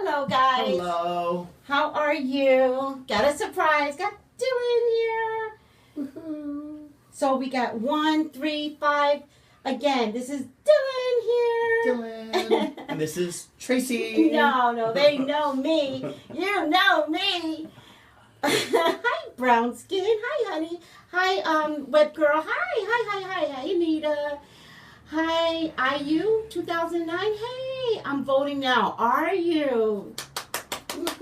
Hello, guys. Hello. How are you? Got a surprise. Got Dylan here. Woohoo. So we got 1, 3, 5. Again, this is Dylan here. Dylan. And this is Tracy. No, they know me. You know me. Hi, brown skin. Hi, honey. Hi, web girl. Hi, Anita. Hi, IU 2009. Hey, I'm voting now. Are you?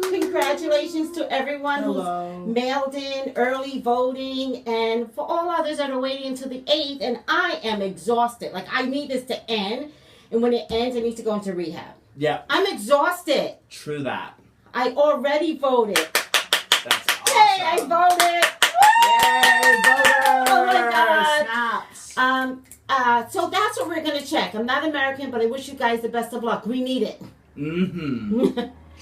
Congratulations to everyone who's mailed in early voting, and for all others that are waiting until the 8th. And I am exhausted. Like, I need this to end, and when it ends, I need to go into rehab. Yeah. I'm exhausted. True that. I already voted. That's awesome. Yay, I voted. Yay, voters. Oh my God. Snaps. So that's what we're going to check. I'm not American, but I wish you guys the best of luck. We need it. Mm-hmm.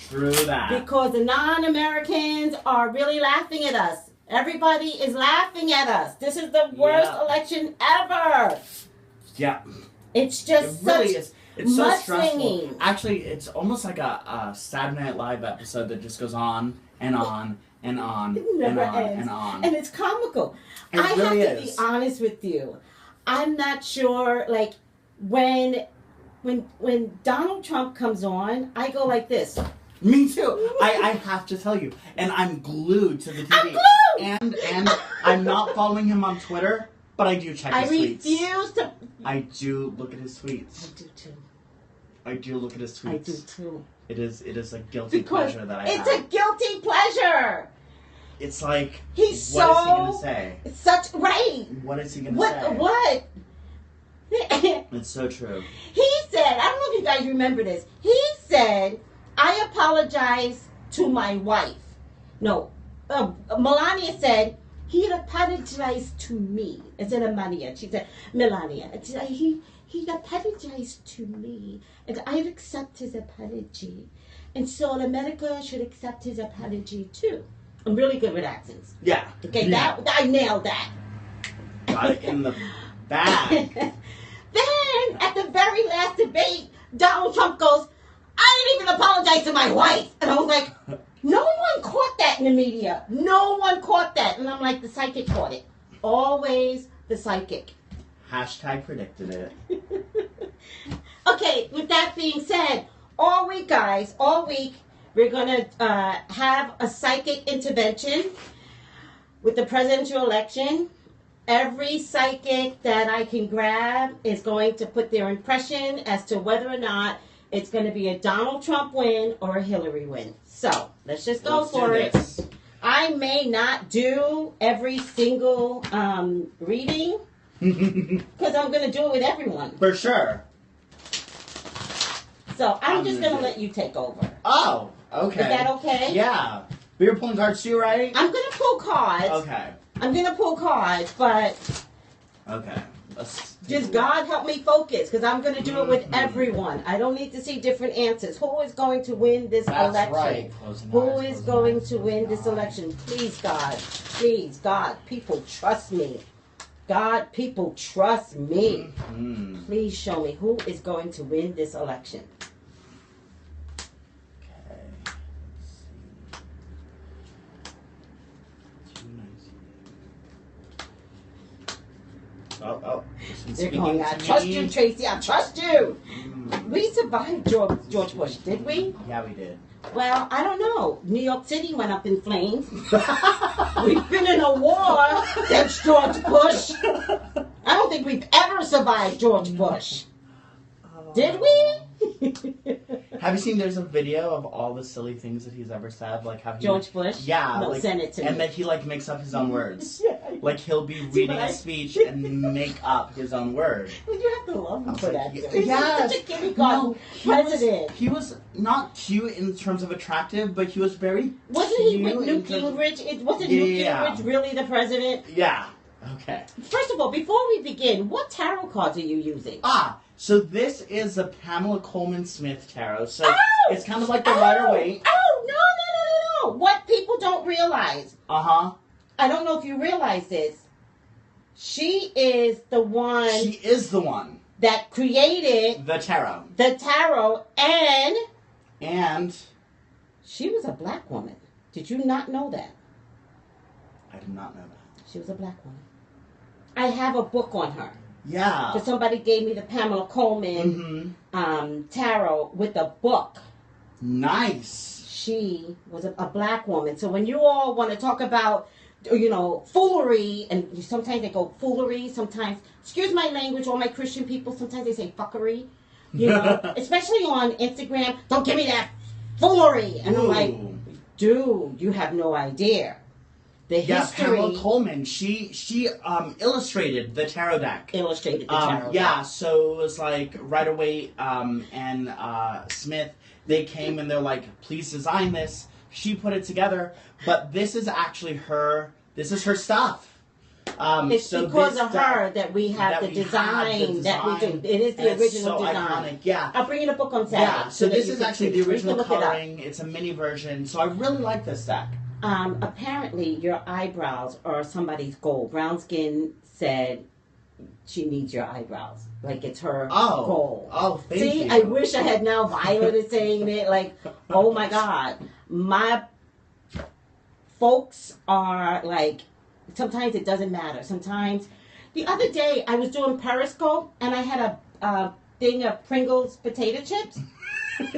True that. Because the non-Americans are really laughing at us. Everybody is laughing at us. This is the worst election ever. Yeah. It's just It really is. It's so stressful. mudslinging. Actually, it's almost like a Saturday Night Live episode that just goes on and on and on It never and on ends. and on. And it's comical. It I really have to is. be honest with you. I'm not sure, like, when Donald Trump comes on, I go like this. Me too. I have to tell you, and I'm glued to the TV. I'm glued! And I'm not following him on Twitter, but I do check his tweets. refuse to. I do look at his I tweets. do too. I do look at his tweets. I do too. It is a guilty Because pleasure that I it's have. a guilty pleasure. It's like, He's what is he so gonna say? such right. What is he gonna say? What? It's so true. He said, I don't know if you guys remember this. He said, I apologize to my wife. No, Melania said, he apologized to me. Instead of Melania, she said, Melania. He apologized to me, and I accept his apology. And so America should accept his apology too. I'm really good with accents. Yeah. Okay, Yeah. that I nailed that. Got it in the bag. Then, at the very last debate, Donald Trump goes, I didn't even apologize to my wife. And I was like, no one caught that in the media. No one caught that. And I'm like, the psychic caught it. Always the psychic. Hashtag predicted it. Okay, with that being said, all week, we're going to have a psychic intervention with the presidential election. Every psychic that I can grab is going to put their impression as to whether or not it's going to be a Donald Trump win or a Hillary win. So, let's just go for it. I may not do every single reading because I'm going to do it with everyone. For sure. So, I'm just going to let you take over. Oh, okay. Is that okay? Yeah. But you're pulling cards too, right? I'm going to pull cards. Okay. I'm going to pull cards, but Okay. Let's just God help me focus, because I'm going to do it with everyone. I don't need to see different answers. Who is going to win this election? Right. Who is going to win this election? Please, God. Please, God. People, trust me. God, people, trust me. Mm-hmm. Please show me who is going to win this election. Okay. Let's see. Oh. They're going, I trust you, Tracy. I trust you. Mm. We survived George Bush, did we? Yeah, we did. Well, I don't know. New York City went up in flames. We've been in a war since George Bush. I don't think we've ever survived George Bush. Did we? Have you seen? There's a video of all the silly things that he's ever said, like how he, George Bush? Yeah, No, like, send it to me. and then he like makes up his own words. Yeah. Like he'll be reading a speech and make up his own word. You have to love him for that. He's Yes. such a kindergarten he was- president. He was not cute in terms of attractive, but he was very Wasn't he cute with in Newt terms of- Gingrich? Wasn't Yeah, Newt yeah. Gingrich really the president? Yeah. Okay. First of all, before we begin, what tarot cards are you using? So this is a Pamela Coleman Smith tarot. So Oh! it's kind of like the Rider-Waite. Oh, no. What people don't realize, Uh-huh. I don't know if you realize this, she is the one She is the one. that created The tarot. the tarot and And She was a black woman. Did you not know that? I did not know that. She was a black woman. I have a book on her. Yeah. Because somebody gave me the Pamela Coleman tarot with a book. Nice. She was a black woman. So when you all want to talk about, foolery, and sometimes they go foolery, sometimes, excuse my language, all my Christian people, sometimes they say fuckery. Especially on Instagram, don't give me that foolery. And I'm like, dude, you have no idea. The history. Pamela Coleman, she illustrated the tarot deck. Illustrated the tarot deck. Yeah, so it was like Rider Waite and Smith, they came and they're like, please design this. She put it together, but this is actually her stuff. It's because of her that we have the design that we do. It is the original design. Iconic. Yeah. I'll bring it up book on Saturday. Yeah, so this is actually the original coloring. It it's a mini version, so I really like this deck. Apparently, your eyebrows are somebody's goal. Brown Skin said she needs your eyebrows. Like, it's her goal. Oh, thank you. See, I wish I had now Violet is saying it. Like, oh my God. My folks are like, sometimes it doesn't matter. Sometimes, the other day I was doing Periscope and I had a thing of Pringles potato chips.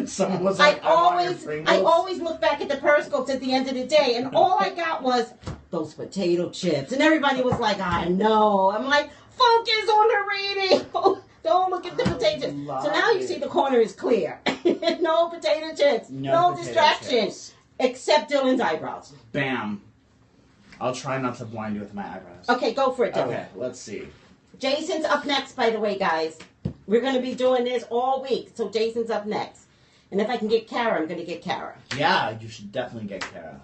Someone was like, I always look back at the Periscopes at the end of the day, and all I got was those potato chips, and everybody was like, I know. I'm like, focus on the reading. Don't look at the potato chips. So now you see the corner is clear. No potato chips. No distractions. Except Dylan's eyebrows. Bam. I'll try not to blind you with my eyebrows. Okay, go for it, Dylan. Okay, let's see. Jason's up next, by the way, guys. We're going to be doing this all week, so Jason's up next. And if I can get Kara, I'm going to get Kara. Yeah, you should definitely get Kara.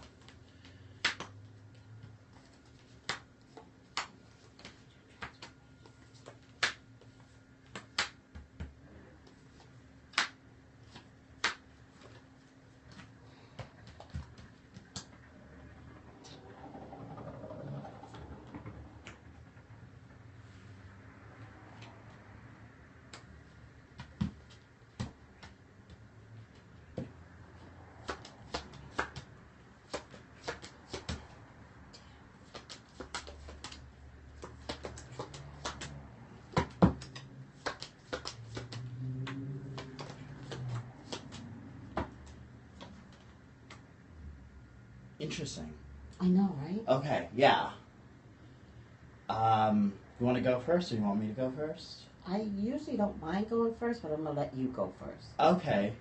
Interesting. I know, right? Okay, yeah. You want to go first, or you want me to go first? I usually don't mind going first, but I'm going to let you go first. Okay.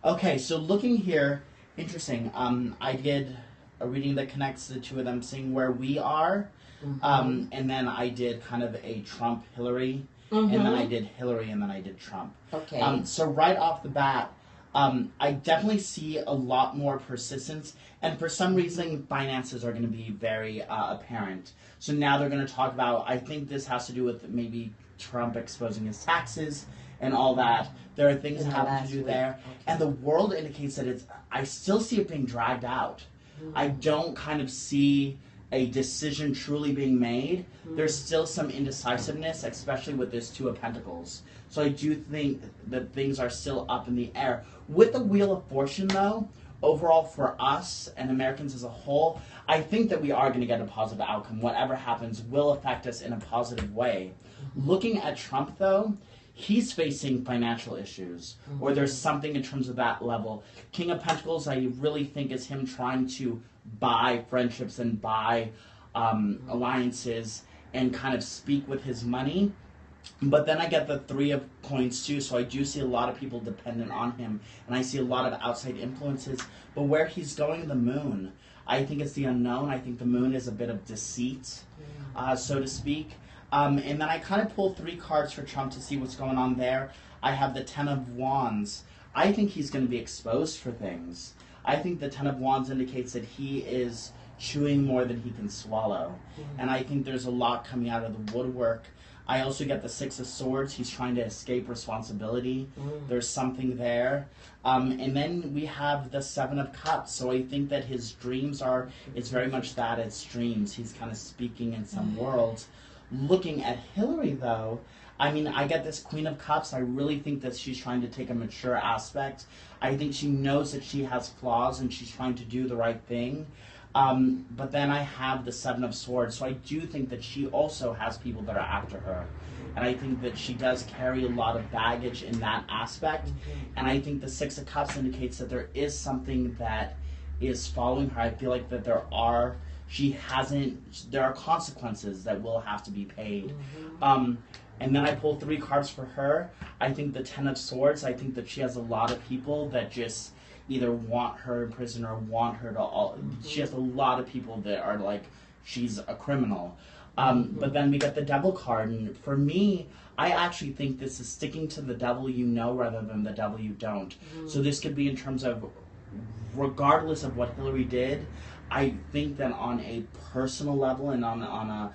Okay, so looking here, interesting. I did a reading that connects the two of them, seeing where we are. And then I did kind of a Trump-Hillary. And then I did Hillary, and then I did Trump. Okay. So right off the bat, I definitely see a lot more persistence, and for some reason, finances are going to be very apparent. So now they're going to talk about, I think this has to do with maybe Trump exposing his taxes and all that. There are things that have to do there. Okay. And the world indicates that I still see it being dragged out. I don't kind of see a decision truly being made. There's still some indecisiveness, especially with this Two of Pentacles. So I do think that things are still up in the air. With the Wheel of Fortune, though, overall for us and Americans as a whole, I think that we are going to get a positive outcome. Whatever happens will affect us in a positive way. Looking at Trump, though, he's facing financial issues, or there's something in terms of that level. King of Pentacles, I really think, is him trying to buy friendships and buy alliances and kind of speak with his money. But then I get the Three of Coins too, so I do see a lot of people dependent on him, and I see a lot of outside influences. But where he's going, the moon, I think it's the unknown. I think the moon is a bit of deceit, so to speak. And then I kind of pull 3 cards for Trump to see what's going on there. I have the Ten of Wands. I think he's going to be exposed for things. I think the Ten of Wands indicates that he is chewing more than he can swallow. And I think there's a lot coming out of the woodwork. I also get the Six of Swords. He's trying to escape responsibility. There's something there. And then we have the Seven of Cups. So I think that his dreams it's very much that, it's dreams. He's kind of speaking in some worlds. Looking at Hillary, though, I mean, I get this Queen of Cups. I really think that she's trying to take a mature aspect. I think she knows that she has flaws and she's trying to do the right thing. But then I have the Seven of Swords, so I do think that she also has people that are after her. And I think that she does carry a lot of baggage in that aspect. And I think the Six of Cups indicates that there is something that is following her. I feel like that there are consequences that will have to be paid. And then I pull 3 cards for her. I think the Ten of Swords, I think that she has a lot of people that just either want her in prison or want her to she has a lot of people that are like, she's a criminal. But then we get the Devil card, and for me, I actually think this is sticking to the devil you know rather than the devil you don't. So this could be in terms of, regardless of what Hillary did, I think that on a personal level and on a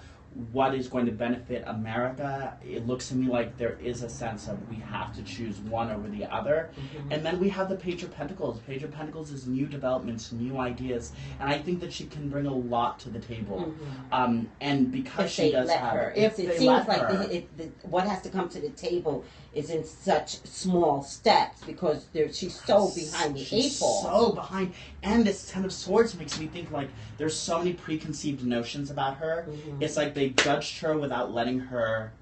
what is going to benefit America, it looks to me like there is a sense of we have to choose one over the other. And then we have the Page of Pentacles. Page of Pentacles is new developments, new ideas, and I think that she can bring a lot to the table. And because she does have, if it seems like what has to come to the table is in such small steps because she's so behind the 8 ball. So behind, and this Ten of Swords makes me think like there's so many preconceived notions about her. It's like they judged her without letting her,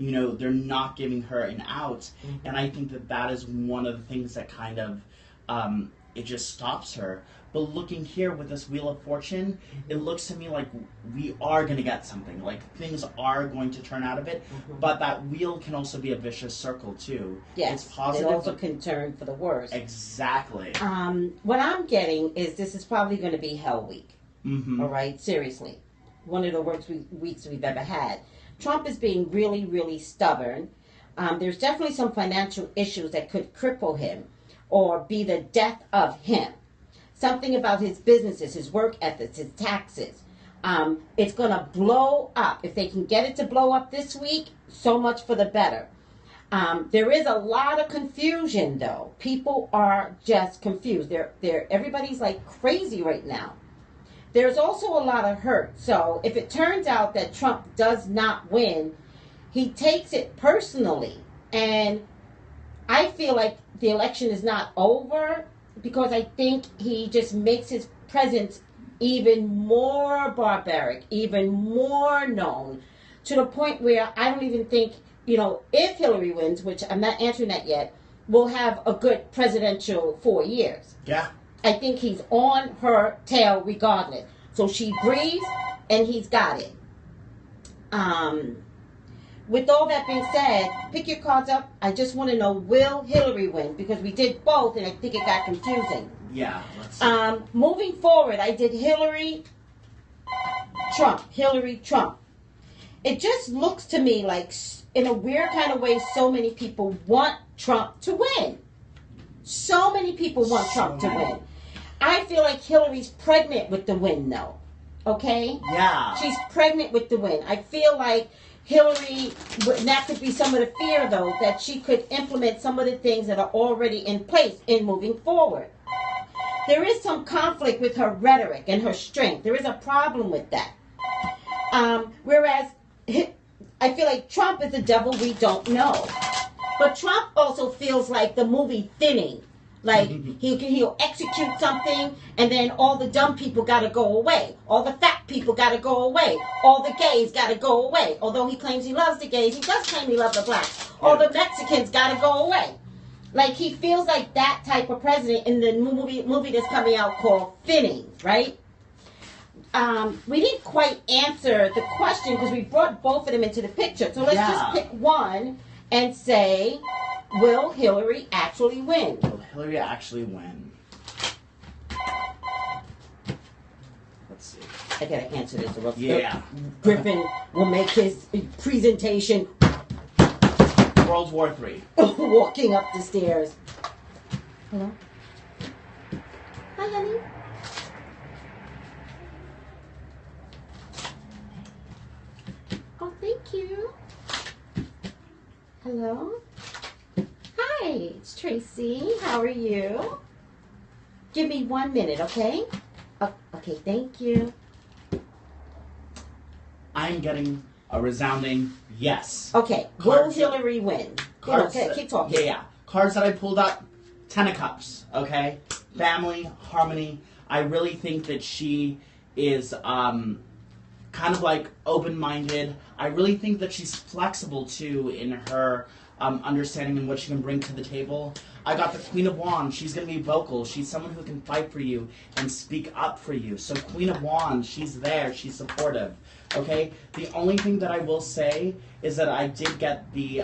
they're not giving her an out. And I think that is one of the things that kind of, it just stops her. But looking here with this Wheel of Fortune, it looks to me like we are going to get something. Like things are going to turn out of it. But that wheel can also be a vicious circle too. Yes, it's positive. It also can turn for the worse. Exactly. What I'm getting is this is probably going to be Hell Week. All right, seriously. One of the worst weeks we've ever had. Trump is being really, really stubborn. There's definitely some financial issues that could cripple him or be the death of him. Something about his businesses, his work ethics, his taxes. It's going to blow up. If they can get it to blow up this week, so much for the better. There is a lot of confusion, though. People are just confused. Everybody's like crazy right now. There's also a lot of hurt. So if it turns out that Trump does not win, he takes it personally. And I feel like the election is not over because I think he just makes his presence even more barbaric, even more known, to the point where I don't even think, if Hillary wins, which I'm not answering that yet, we'll have a good presidential 4 years. Yeah. I think he's on her tail regardless. So she breathes and he's got it. With all that being said, pick your cards up. I just want to know, will Hillary win? Because we did both and I think it got confusing. Yeah. Let's see. Moving forward, I did Hillary, Trump. Hillary, Trump. It just looks to me like, in a weird kind of way, so many people want Trump to win. So many people want Trump to win. I feel like Hillary's pregnant with the win, though. Okay? Yeah. She's pregnant with the win. I feel like Hillary, that could be some of the fear, though, that she could implement some of the things that are already in place in moving forward. There is some conflict with her rhetoric and her strength. There is a problem with that. Whereas I feel like Trump is the devil we don't know. But Trump also feels like the movie Thinning. Like, he'll execute something, and then all the dumb people got to go away. All the fat people got to go away. All the gays got to go away. Although he claims he loves the gays, he does claim he loves the blacks. All the Mexicans got to go away. Like, he feels like that type of president in the movie that's coming out called Thinning, right? We didn't quite answer the question because we brought both of them into the picture. So let's just pick one and say, will Hillary actually win? Will Hillary actually win? Let's see. I gotta answer this. Yeah. Griffin will make his presentation. World War III. Walking up the stairs. Hello? Hi, honey. Oh, thank you. Hello? Hi, it's Tracy. How are you? Give me 1 minute, okay? Oh, okay, thank you. I'm getting a resounding yes. Okay, will Cards- Hillary win? Cards Okay, that- keep talking. Yeah. Cards that I pulled up, 10 of Cups, okay? Family, harmony. I really think that she is kind of like open-minded. I really think that she's flexible too in her understanding and what she can bring to the table. I got the Queen of Wands. She's going to be vocal. She's someone who can fight for you and speak up for you. So Queen of Wands, she's there. She's supportive. Okay? The only thing that I will say is that I did get the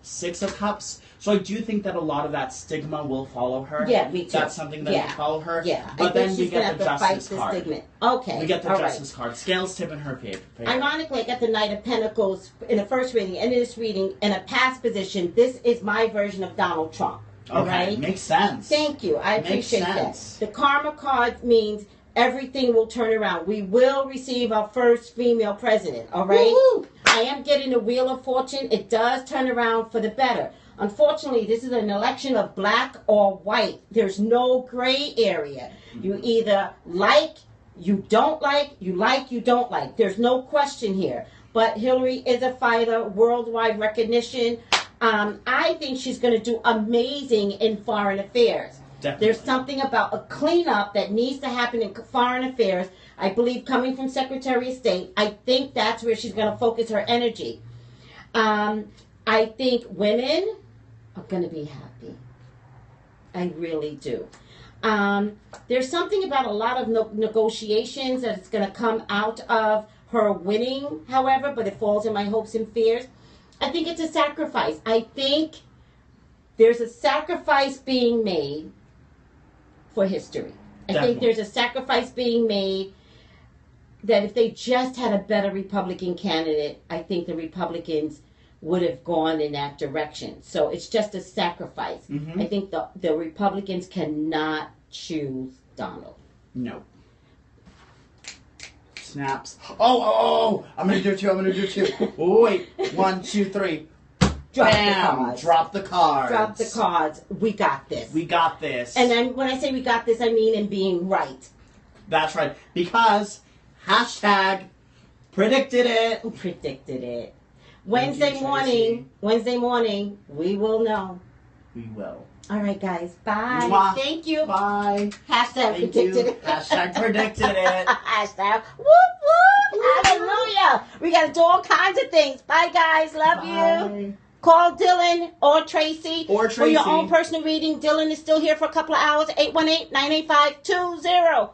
Six of Cups. So I do think that a lot of that stigma will follow her. Yeah, me too. That's something that will follow her. Yeah, But I think then we she's gonna get have the to fight Justice the card. stigma. Okay, We get the all right. Justice card. Scales tip in her favor. Ironically, I got the Knight of Pentacles in the first reading and in this reading in a past position. This is my version of Donald Trump. All Okay, right? makes sense. Thank you. I Makes appreciate sense. that. The Karma card means everything will turn around. We will receive our first female president. All right? Woo-hoo. I am getting the Wheel of Fortune. It does turn around for the better. Unfortunately, this is an election of black or white. There's no gray area. You either like, you don't like, you don't like. There's no question here. But Hillary is a fighter, worldwide recognition. I think she's going to do amazing in foreign affairs. Definitely. There's something about a cleanup that needs to happen in foreign affairs. I believe coming from Secretary of State, I think that's where she's going to focus her energy. I think women are going to be happy. I really do. There's something about a lot of negotiations that's going to come out of her winning, however, but it falls in my hopes and fears. I think it's a sacrifice. I think there's a sacrifice being made for history. I think Definitely. there's a sacrifice being made that if they just had a better Republican candidate, I think the Republicans would have gone in that direction. So it's just a sacrifice. Mhm. I think the Republicans cannot choose Donald. No. Snaps. Oh! I'm gonna do it too. Oh, wait. 1, 2, 3. Drop Bam! the cards. Drop the cards. Drop the cards. We got this. We got this. And then when I say we got this, I mean in being right. That's right. Because hashtag predicted it. Predicted it. Thank you, Wednesday morning, we will know. We will. All right, guys. Bye. Mwah. Thank you. Bye. Hashtag Thank predicted you. it. Hashtag predicted it. Hashtag whoop whoop. Hallelujah. We got to do all kinds of things. Bye, guys. Love you. Bye. Call Dylan or Tracy. Or For your Tracy. own personal reading. Dylan is still here for a couple of hours. 818-985-2010.